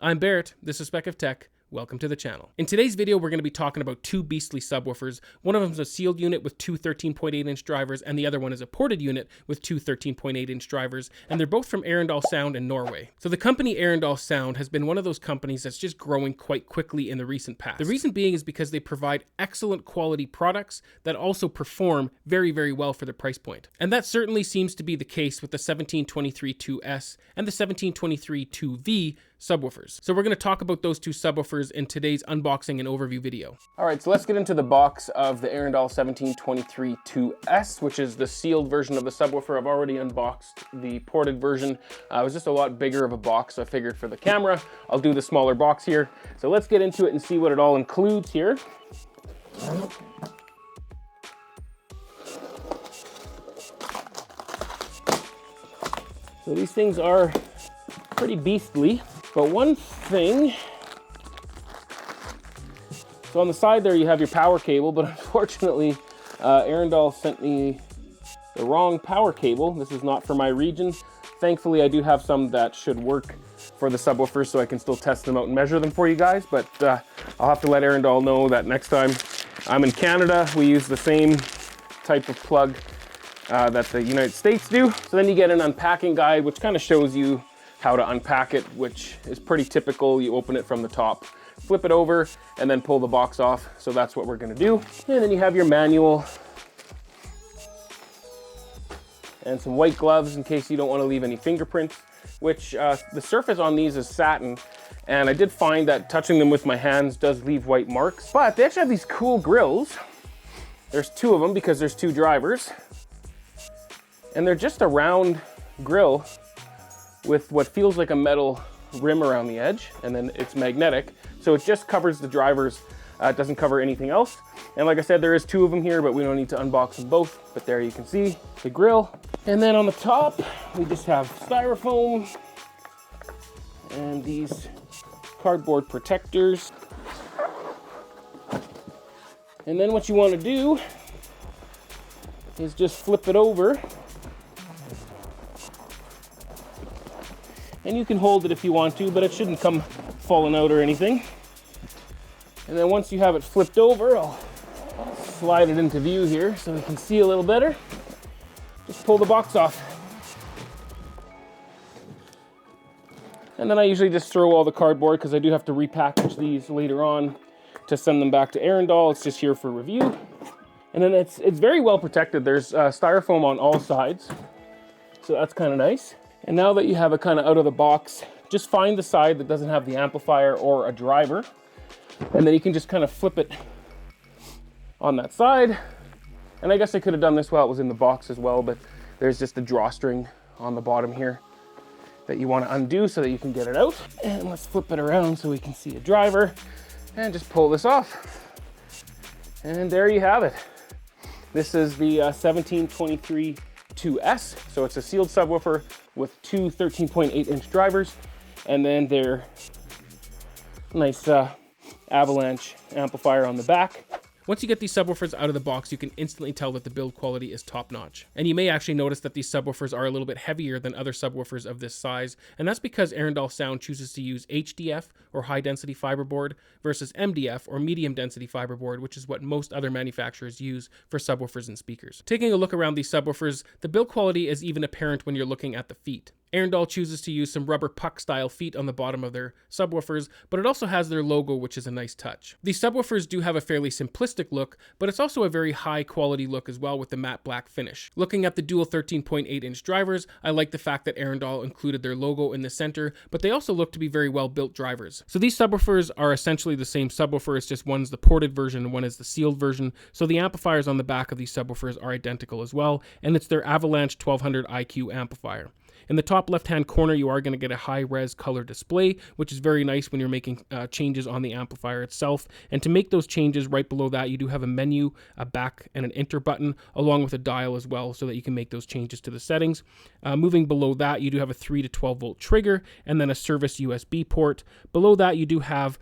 I'm Barrett, this is Spec of Tech. Welcome to the channel. In today's video, we're going to be talking about two beastly subwoofers. One of them is a sealed unit with two 13.8-inch drivers, and the other one is a ported unit with two 13.8-inch drivers, and they're both from Arendal Sound in Norway. So the company Arendal Sound has been one of those companies that's just growing quite quickly in the recent past. The reason being is because they provide excellent quality products that also perform very, very well for the price point. And that certainly seems to be the case with the 1723-2S and the 1723-2V subwoofers. So we're going to talk about those two subwoofers in today's unboxing and overview video. All right, so let's get into the box of the Arendal 1723-2S, which is the sealed version of the subwoofer. I've already unboxed the ported version. It was just a lot bigger of a box, so I figured for the camera, I'll do the smaller box here. So let's get into it and see what it all includes here. So these things are pretty beastly. But one thing, so on the side there you have your power cable, but unfortunately Arendal sent me the wrong power cable. This is not for my region. Thankfully I do have some that should work for the subwoofers, so I can still test them out and measure them for you guys, but I'll have to let Arendal know that next time I'm in Canada we use the same type of plug that the United States do. So then you get an unpacking guide which kind of shows you how to unpack it, which is pretty typical. You open it from the top, flip it over, and then pull the box off. So that's what we're gonna do. And then you have your manual and some white gloves in case you don't want to leave any fingerprints, which the surface on these is satin. And I did find that touching them with my hands does leave white marks, but they actually have these cool grills. There's two of them because there's two drivers. And they're just a round grill with what feels like a metal rim around the edge, and then it's magnetic. So it just covers the drivers, it doesn't cover anything else. And like I said, there is two of them here, but we don't need to unbox them both. But there you can see the grill. And then on the top, we just have styrofoam and these cardboard protectors. And then what you want to do is just flip it over. And you can hold it if you want to, but it shouldn't come falling out or anything. And then once you have it flipped over, I'll slide it into view here so we can see a little better. Just pull the box off. And then I usually just throw all the cardboard because I do have to repackage these later on to send them back to Arendal. It's just here for review. And then it's very well protected. There's styrofoam on all sides, so that's kind of nice. And now that you have it kind of out of the box, just find the side that doesn't have the amplifier or a driver. And then you can just kind of flip it on that side. And I guess I could have done this while it was in the box as well, but there's just a drawstring on the bottom here that you want to undo so that you can get it out. And let's flip it around so we can see a driver and just pull this off. And there you have it. This is the 1723-2S. So it's a sealed subwoofer with two 13.8-inch drivers, and then their nice avalanche amplifier on the back. Once you get these subwoofers out of the box, you can instantly tell that the build quality is top-notch. And you may actually notice that these subwoofers are a little bit heavier than other subwoofers of this size, and that's because Arendal Sound chooses to use HDF, or high-density fiberboard, versus MDF, or medium-density fiberboard, which is what most other manufacturers use for subwoofers and speakers. Taking a look around these subwoofers, the build quality is even apparent when you're looking at the feet. Arendal chooses to use some rubber puck-style feet on the bottom of their subwoofers, but it also has their logo, which is a nice touch. These subwoofers do have a fairly simplistic look, but it's also a very high-quality look as well with the matte black finish. Looking at the dual 13.8-inch drivers, I like the fact that Arendal included their logo in the center, but they also look to be very well-built drivers. So these subwoofers are essentially the same subwoofer, it's just one's the ported version and one is the sealed version, so the amplifiers on the back of these subwoofers are identical as well, and it's their Avalanche 1200 IQ amplifier. In the top left-hand corner, you are going to get a high-res color display, which is very nice when you're making changes on the amplifier itself. And to make those changes, right below that, you do have a menu, a back, and an enter button, along with a dial as well, so that you can make those changes to the settings. Moving below that, you do have a 3 to 12 volt trigger, and then a service USB port. Below that, you do have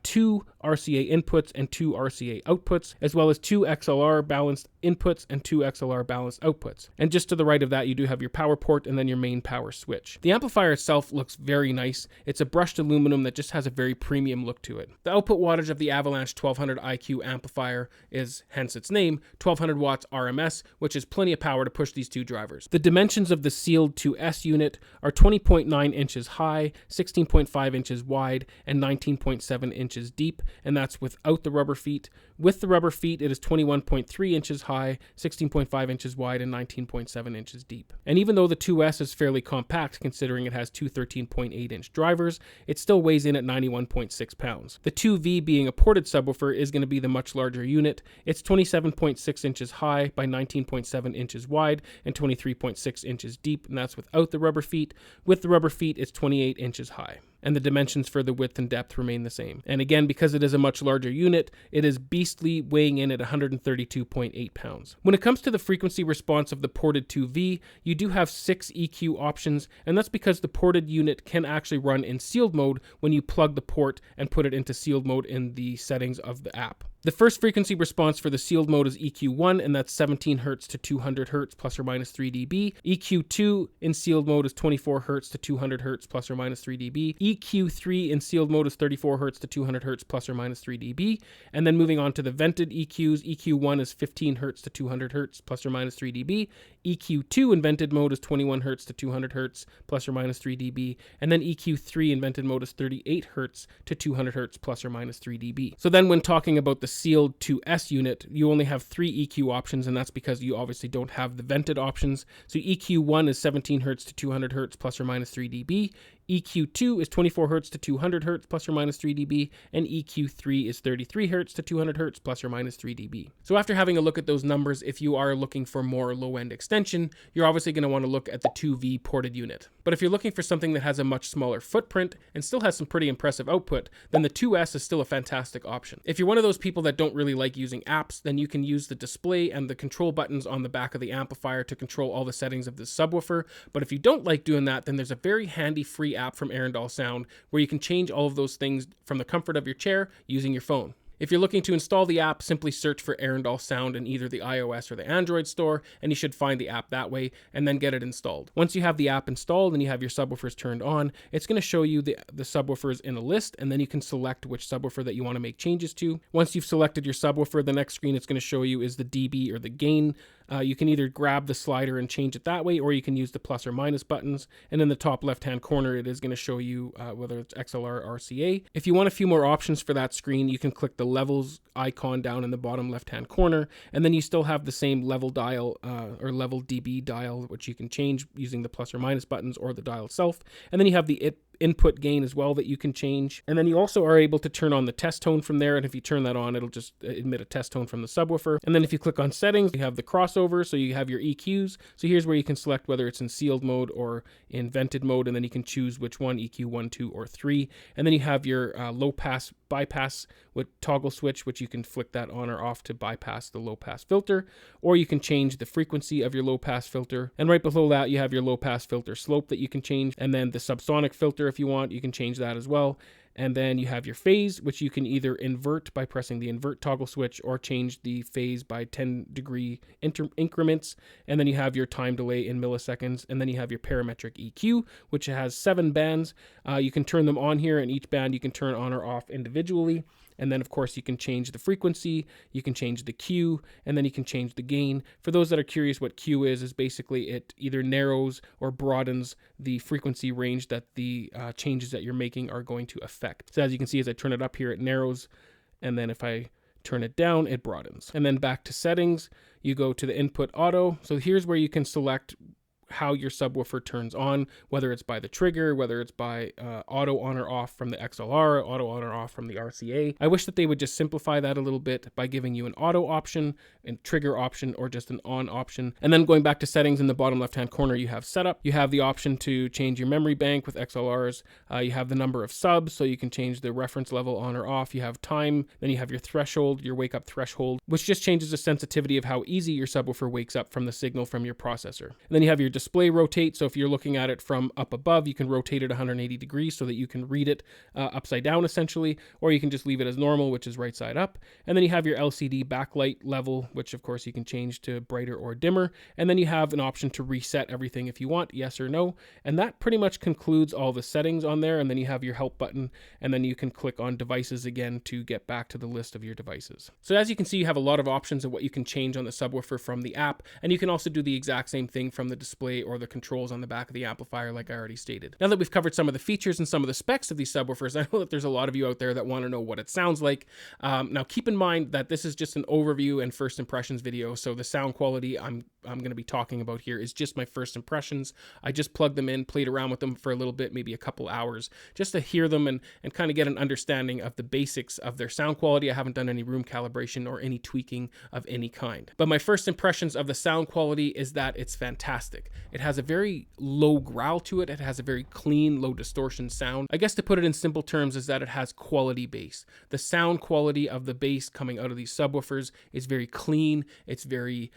two RCA inputs and 2 RCA outputs, as well as 2 XLR balanced inputs and 2 XLR balanced outputs. And just to the right of that, you do have your power port and then your main power switch. The amplifier itself looks very nice. It's a brushed aluminum that just has a very premium look to it. The output wattage of the Avalanche 1200 IQ amplifier is, hence its name, 1200 watts RMS, which is plenty of power to push these two drivers. The dimensions of the sealed 2S unit are 20.9 inches high, 16.5 inches wide, and 19.7 inches deep, and that's without the rubber feet. With the rubber feet, it is 21.3 inches high, 16.5 inches wide, and 19.7 inches deep. And even though the 2S is fairly compact, considering it has two 13.8-inch drivers, it still weighs in at 91.6 pounds. The 2V, being a ported subwoofer, is going to be the much larger unit. It's 27.6 inches high by 19.7 inches wide and 23.6 inches deep, and that's without the rubber feet. With the rubber feet, it's 28 inches high. And the dimensions for the width and depth remain the same. And again, because it is a much larger unit, it is beastly, weighing in at 132.8 pounds. When it comes to the frequency response of the ported 2V, you do have 6 EQ options, and that's because the ported unit can actually run in sealed mode when you plug the port and put it into sealed mode in the settings of the app. The first frequency response for the sealed mode is EQ1, and that's 17 Hz to 200 Hz plus or minus 3 dB. EQ2 in sealed mode is 24 Hz to 200 Hz plus or minus 3 dB. EQ3 in sealed mode is 34 Hz to 200 Hz plus or minus 3 dB. And then moving on to the vented EQs, EQ1 is 15 Hz to 200 Hz plus or minus 3 dB. EQ2 in vented mode is 21 Hz to 200 Hz plus or minus 3 dB. And then EQ3 in vented mode is 38 Hz to 200 Hz plus or minus 3 dB. So then when talking about the sealed 2S unit, you only have 3 EQ options, and that's because you obviously don't have the vented options. So EQ1 is 17 Hz to 200 Hz plus or minus 3 dB. EQ2 is 24 Hz to 200 Hz plus or minus 3 dB, and EQ3 is 33 Hz to 200 Hz plus or minus 3 dB. So after having a look at those numbers, if you are looking for more low-end extension, you're obviously going to want to look at the 2V ported unit. But if you're looking for something that has a much smaller footprint and still has some pretty impressive output, then the 2S is still a fantastic option. If you're one of those people that don't really like using apps, then you can use the display and the control buttons on the back of the amplifier to control all the settings of the subwoofer. But if you don't like doing that, then there's a very handy free app from Arendal Sound where you can change all of those things from the comfort of your chair using your phone. If you're looking to install the app, simply search for Arendal Sound in either the iOS or the Android store, and you should find the app that way, and then get it installed. Once you have the app installed and you have your subwoofers turned on, it's going to show you the subwoofers in a list, and then you can select which subwoofer that you want to make changes to. Once you've selected your subwoofer, the next screen it's going to show you is the dB or the gain. You can either grab the slider and change it that way, or you can use the plus or minus buttons. And in the top left-hand corner, it is going to show you whether it's XLR or RCA. If you want a few more options for that screen, you can click the levels icon down in the bottom left-hand corner, and then you still have the same level dial or level dB dial, which you can change using the plus or minus buttons or the dial itself. And then you have the input gain as well that you can change. And then you also are able to turn on the test tone from there, and if you turn that on, it'll just emit a test tone from the subwoofer. And then if you click on settings, you have the crossover, so you have your EQs. So here's where you can select whether it's in sealed mode or in vented mode, and then you can choose which one, EQ1, 2, or 3. And then you have your low pass bypass with toggle switch, which you can flick that on or off to bypass the low pass filter, or you can change the frequency of your low pass filter. And right below that, you have your low pass filter slope that you can change, and then the subsonic filter, if you want, you can change that as well. And then you have your phase, which you can either invert by pressing the invert toggle switch or change the phase by 10-degree increments. And then you have your time delay in milliseconds. And then you have your parametric EQ, which has 7 bands. You can turn them on here, and each band you can turn on or off individually. And then, of course, you can change the frequency, you can change the Q, and then you can change the gain. For those that are curious what Q is basically it either narrows or broadens the frequency range that the changes that you're making are going to affect. So as you can see, as I turn it up here, it narrows, and then if I turn it down, it broadens. And then back to settings, you go to the input auto. So here's where you can select how your subwoofer turns on, whether it's by the trigger, whether it's by auto on or off from the XLR, auto on or off from the RCA. I wish that they would just simplify that a little bit by giving you an auto option, a trigger option, or just an on option. And then going back to settings in the bottom left-hand corner, you have setup. You have the option to change your memory bank with XLRs. You have the number of subs, so you can change the reference level on or off. You have time, then you have your threshold, your wake up threshold, which just changes the sensitivity of how easy your subwoofer wakes up from the signal from your processor. And then you have your display rotate. So if you're looking at it from up above, you can rotate it 180 degrees so that you can read it upside down essentially, or you can just leave it as normal, which is right side up. And then you have your LCD backlight level, which of course you can change to brighter or dimmer. And then you have an option to reset everything if you want, yes or no. And that pretty much concludes all the settings on there. And then you have your help button, and then you can click on devices again to get back to the list of your devices. So as you can see, you have a lot of options of what you can change on the subwoofer from the app, and you can also do the exact same thing from the display or the controls on the back of the amplifier, like I already stated. Now that we've covered some of the features and some of the specs of these subwoofers, I know that there's a lot of you out there that want to know what it sounds like. Now keep in mind that this is just an overview and first impressions video, so the sound quality I'm going to be talking about here is just my first impressions. I just plugged them in, played around with them for a little bit, maybe a couple hours, just to hear them and kind of get an understanding of the basics of their sound quality. I haven't done any room calibration or any tweaking of any kind. But my first impressions of the sound quality is that it's fantastic. It has a very low growl to it. It has a very clean, low distortion sound. I guess to put it in simple terms is that it has quality bass. The sound quality of the bass coming out of these subwoofers is very clean. It's very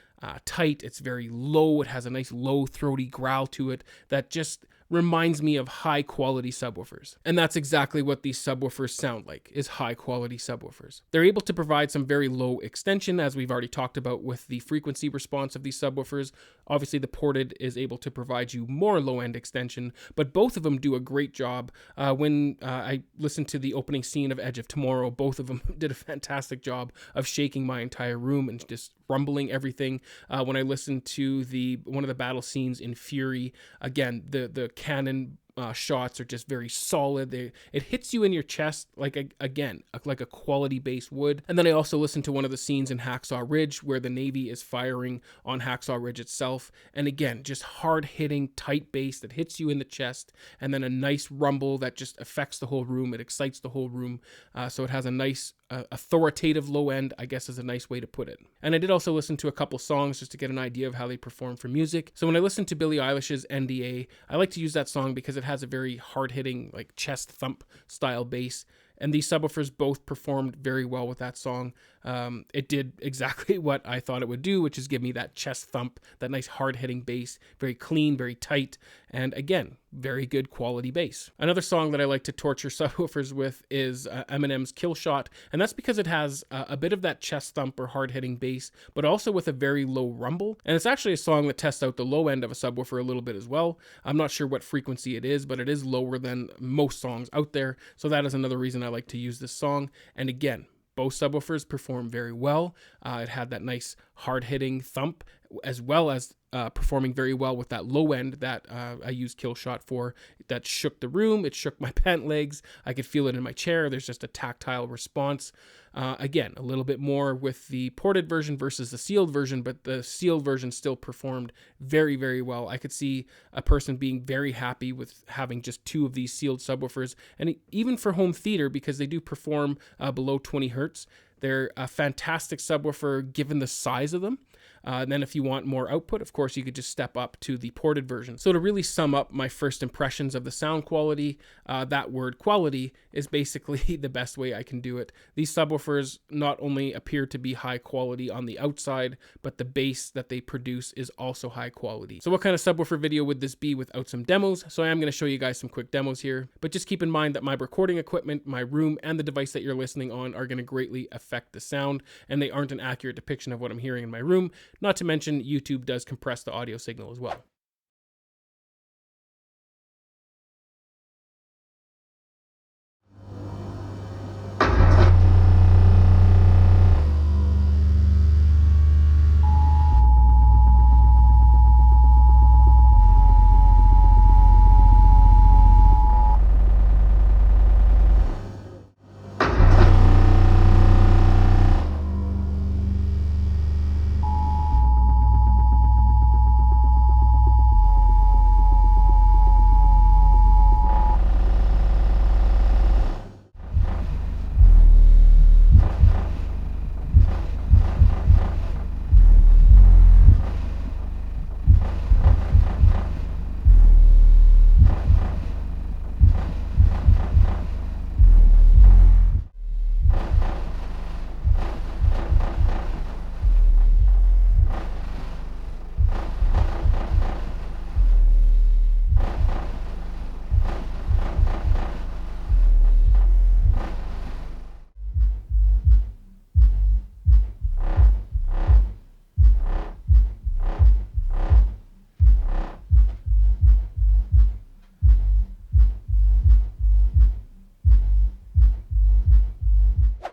tight. It's very low. It has a nice low throaty growl to it that just reminds me of high quality subwoofers. And that's exactly what these subwoofers sound like, is high quality subwoofers. They're able to provide some very low extension, as we've already talked about with the frequency response of these subwoofers. Obviously the ported is able to provide you more low end extension, but both of them do a great job. When I listened to the opening scene of Edge of Tomorrow, both of them did a fantastic job of shaking my entire room and just rumbling everything. When I listened to one of the battle scenes in Fury, again, the cannon shots are just very solid. It hits you in your chest like a quality bass would. And then I also listened to one of the scenes in Hacksaw Ridge where the Navy is firing on Hacksaw Ridge itself, and again, just hard hitting tight bass that hits you in the chest, and then a nice rumble that just affects the whole room. It excites the whole room, so it has a nice authoritative low end, I guess is a nice way to put it. And I did also listen to a couple songs just to get an idea of how they perform for music. So when I listened to Billie Eilish's NDA, I like to use that song because it has a very hard-hitting, like chest thump style bass. And these subwoofers both performed very well with that song. It did exactly what I thought it would do, which is give me that chest thump, that nice hard-hitting bass, very clean, very tight, and again, very good quality bass. Another song that I like to torture subwoofers with is Eminem's Kill Shot, and that's because it has a bit of that chest thump or hard-hitting bass, but also with a very low rumble. And it's actually a song that tests out the low end of a subwoofer a little bit as well. I'm not sure what frequency it is, but it is lower than most songs out there, so that is another reason I like to use this song. And again, both subwoofers perform very well. It had that nice hard-hitting thump, as well as performing very well with that low end that I used Kill Shot for. That shook the room. It shook my pant legs. I could feel it in my chair. There's just a tactile response. Again, a little bit more with the ported version versus the sealed version, but the sealed version still performed very, very well. I could see a person being very happy with having just two of these sealed subwoofers, and even for home theater, because they do perform below 20 hertz. They're a fantastic subwoofer given the size of them. And then if you want more output, of course, you could just step up to the ported version. So to really sum up my first impressions of the sound quality, that word quality is basically the best way I can do it. These subwoofers not only appear to be high quality on the outside, but the bass that they produce is also high quality. So what kind of subwoofer video would this be without some demos? So I am going to show you guys some quick demos here, but just keep in mind that my recording equipment, my room, and the device that you're listening on are going to greatly affect the sound, and they aren't an accurate depiction of what I'm hearing in my room. Not to mention, YouTube does compress the audio signal as well.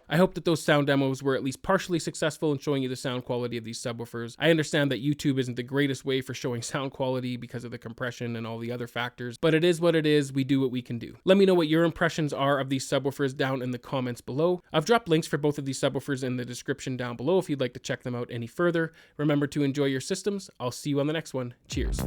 I hope that those sound demos were at least partially successful in showing you the sound quality of these subwoofers. I understand that YouTube isn't the greatest way for showing sound quality because of the compression and all the other factors, but it is what it is. We do what we can do. Let me know what your impressions are of these subwoofers down in the comments below. I've dropped links for both of these subwoofers in the description down below if you'd like to check them out any further. Remember to enjoy your systems. I'll see you on the next one. Cheers.